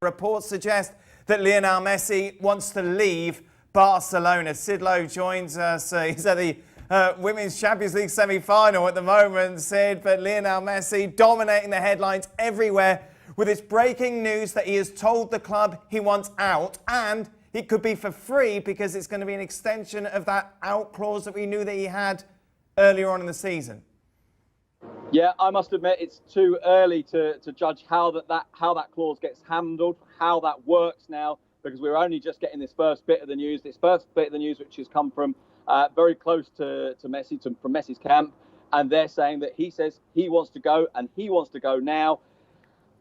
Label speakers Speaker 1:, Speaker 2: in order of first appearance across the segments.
Speaker 1: reports suggest that Lionel Messi wants to leave Barcelona. Sid Lowe joins us. He's at the Women's Champions League semi-final at the moment, Sid, but Lionel Messi dominating the headlines everywhere with its breaking news that he has told the club he wants out, and it could be for free because it's going to be an extension of that out clause that we knew that he had earlier on in the season.
Speaker 2: Yeah, I must admit it's too early to judge how that clause gets handled, how that works now, because we're only just getting this first bit of the news. This first bit of the news, which has come from very close to Messi, from Messi's camp, and they're saying that he says he wants to go and he wants to go now.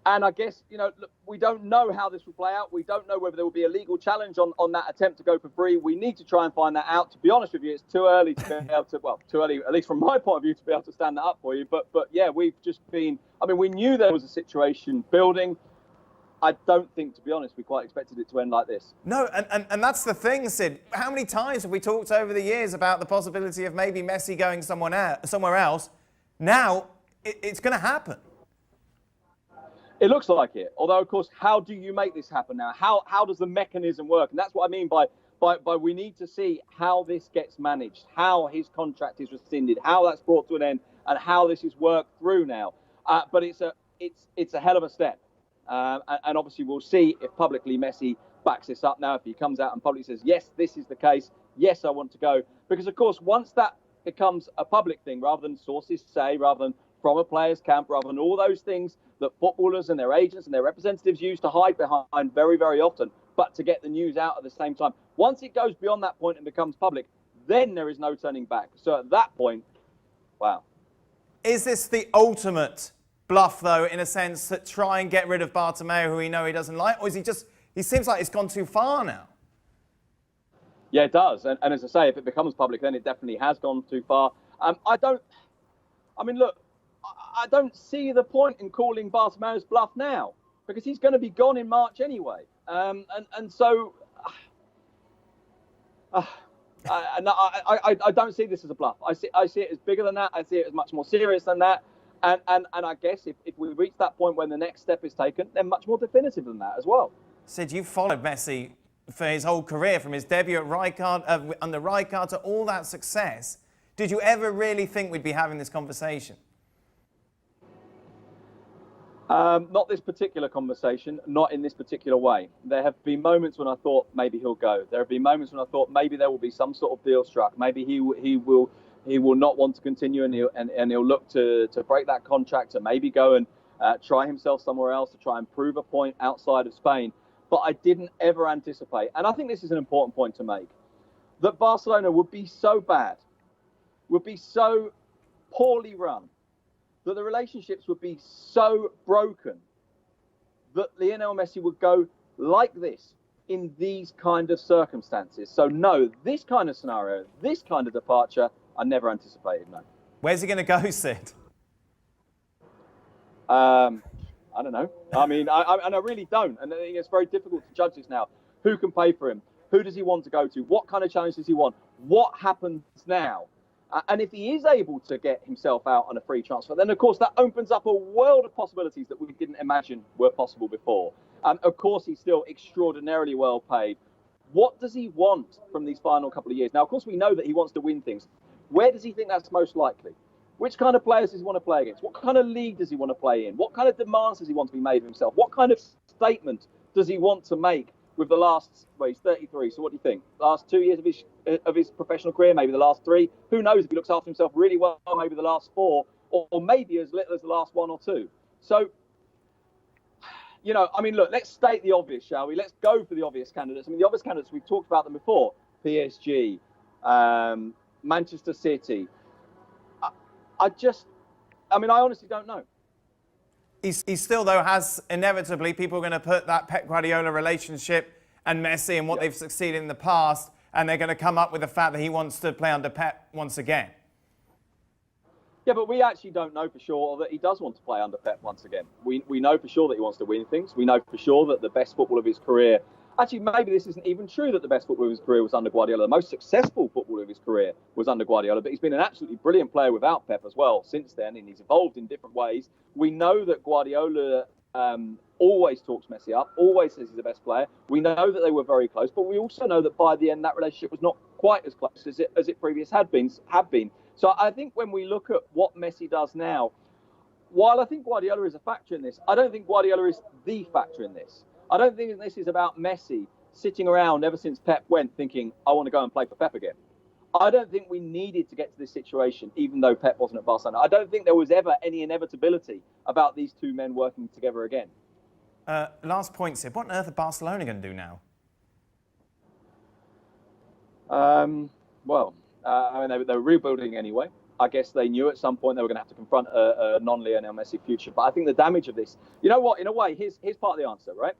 Speaker 2: And I guess, look, we don't know how this will play out. We don't know whether there will be a legal challenge on that attempt to go for free. We need to try and find that out. To be honest with you, it's too early to be able to, too early, at least from my point of view, to be able to stand that up for you. But yeah, we've just been, we knew there was a situation building. I don't think, to be honest, we quite expected it to end like this.
Speaker 1: No, and that's the thing, Sid. How many times have we talked over the years about the possibility of maybe Messi going somewhere else? Now, it's going to happen.
Speaker 2: It looks like it. Although, of course, how do you make this happen now? How does the mechanism work? And that's what I mean by we need to see how this gets managed, how his contract is rescinded, how that's brought to an end, and how this is worked through now. But it's a hell of a step. And obviously, we'll see if publicly Messi backs this up now, if he comes out and publicly says, yes, this is the case. Yes, I want to go. Because, of course, once that becomes a public thing, rather than sources say, rather than from a player's camp, rather than all those things that footballers and their agents and their representatives use to hide behind very, very often, but to get the news out at the same time. Once it goes beyond that point and becomes public, then there is no turning back. So at that point, wow.
Speaker 1: Is this the ultimate bluff, though, in a sense, that try and get rid of Bartomeu, who we know he doesn't like? Or is he seems like it's gone too far now?
Speaker 2: Yeah, it does. And as I say, if it becomes public, then it definitely has gone too far. I don't see the point in calling Bartomeu's bluff now, because he's going to be gone in March anyway. So I don't see this as a bluff. I see it as bigger than that. I see it as much more serious than that. And I guess if we reach that point when the next step is taken, then much more definitive than that as well.
Speaker 1: Sid, you followed Messi for his whole career, from his debut at Rijkaard, under Rijkaard, to all that success. Did you ever really think we'd be having this conversation?
Speaker 2: Not this particular conversation, not in this particular way. There have been moments when I thought maybe he'll go. There have been moments when I thought maybe there will be some sort of deal struck. Maybe he will not want to continue, and he'll look to break that contract and maybe go and try himself somewhere else to try and prove a point outside of Spain. But I didn't ever anticipate, and I think this is an important point to make, that Barcelona would be so bad, would be so poorly run, that the relationships would be so broken that Lionel Messi would go like this in these kind of circumstances. So no, this kind of scenario, this kind of departure, I never anticipated, no.
Speaker 1: Where's he going to go, Sid?
Speaker 2: I don't know. I really don't. And I think it's very difficult to judge this now. Who can pay for him? Who does he want to go to? What kind of challenge does he want? What happens now? And if he is able to get himself out on a free transfer, then, of course, that opens up a world of possibilities that we didn't imagine were possible before. Of course, he's still extraordinarily well paid. What does he want from these final couple of years? Now, of course, we know that he wants to win things. Where does he think that's most likely? Which kind of players does he want to play against? What kind of league does he want to play in? What kind of demands does he want to be made of himself? What kind of statement does he want to make with the last, he's 33, so what do you think? Last 2 years of his professional career, maybe the last 3? Who knows if he looks after himself really well, maybe the last 4, or maybe as little as the last 1 or 2. So, look, let's state the obvious, shall we? Let's go for the obvious candidates. The obvious candidates, we've talked about them before. PSG, Manchester City. I honestly don't know.
Speaker 1: He still, though, has inevitably, people are going to put that Pep Guardiola relationship and Messi and what they've succeeded in the past, and they're going to come up with the fact that he wants to play under Pep once again.
Speaker 2: Yeah, but we actually don't know for sure that he does want to play under Pep once again. We know for sure that he wants to win things. We know for sure that the best football of his career... Actually, maybe this isn't even true that the best football of his career was under Guardiola. The most successful football of his career was under Guardiola, but he's been an absolutely brilliant player without Pep as well since then, and he's evolved in different ways. We know that Guardiola always talks Messi up, always says he's the best player. We know that they were very close, but we also know that by the end that relationship was not quite as close as it previously had been. So I think when we look at what Messi does now, while I think Guardiola is a factor in this, I don't think Guardiola is the factor in this. I don't think this is about Messi sitting around ever since Pep went thinking, I want to go and play for Pep again. I don't think we needed to get to this situation, even though Pep wasn't at Barcelona. I don't think there was ever any inevitability about these two men working together again.
Speaker 1: Last point, Sid. What on earth are Barcelona going to do now?
Speaker 2: I mean, they were rebuilding anyway. I guess they knew at some point they were going to have to confront a non-Lionel Messi future. But I think the damage of this, you know what, in a way, here's part of the answer, right?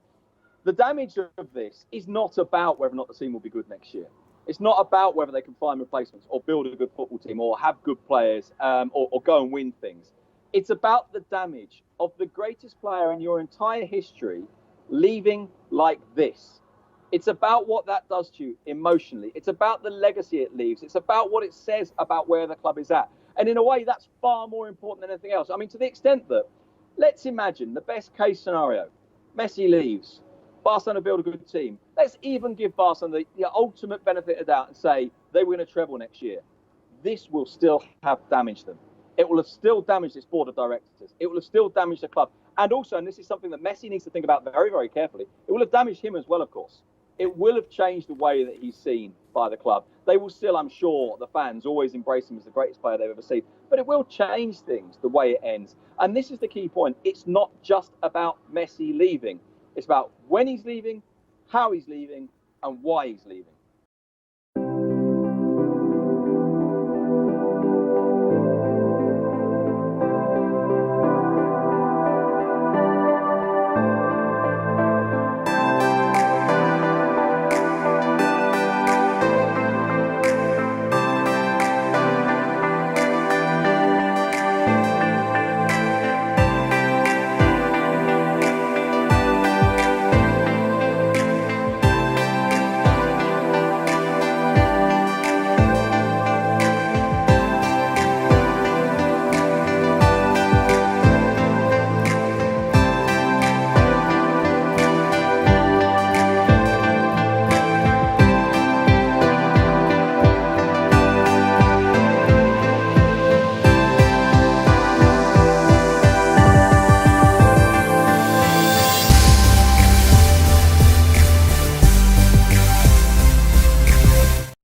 Speaker 2: The damage of this is not about whether or not the team will be good next year. It's not about whether they can find replacements or build a good football team or have good players or go and win things. It's about the damage of the greatest player in your entire history leaving like this. It's about what that does to you emotionally. It's about the legacy it leaves. It's about what it says about where the club is at. And in a way, that's far more important than anything else. I mean, to the extent that, let's imagine the best case scenario. Messi leaves. Barcelona build a good team. Let's even give Barcelona the ultimate benefit of doubt and say they win a treble next year. This will still have damaged them. It will have still damaged its board of directors. It will have still damaged the club. And also, and this is something that Messi needs to think about very, very carefully, it will have damaged him as well, of course. It will have changed the way that he's seen by the club. They will still, I'm sure, the fans always embrace him as the greatest player they've ever seen. But it will change things, the way it ends. And this is the key point. It's not just about Messi leaving. It's about when he's leaving, how he's leaving, and why he's leaving.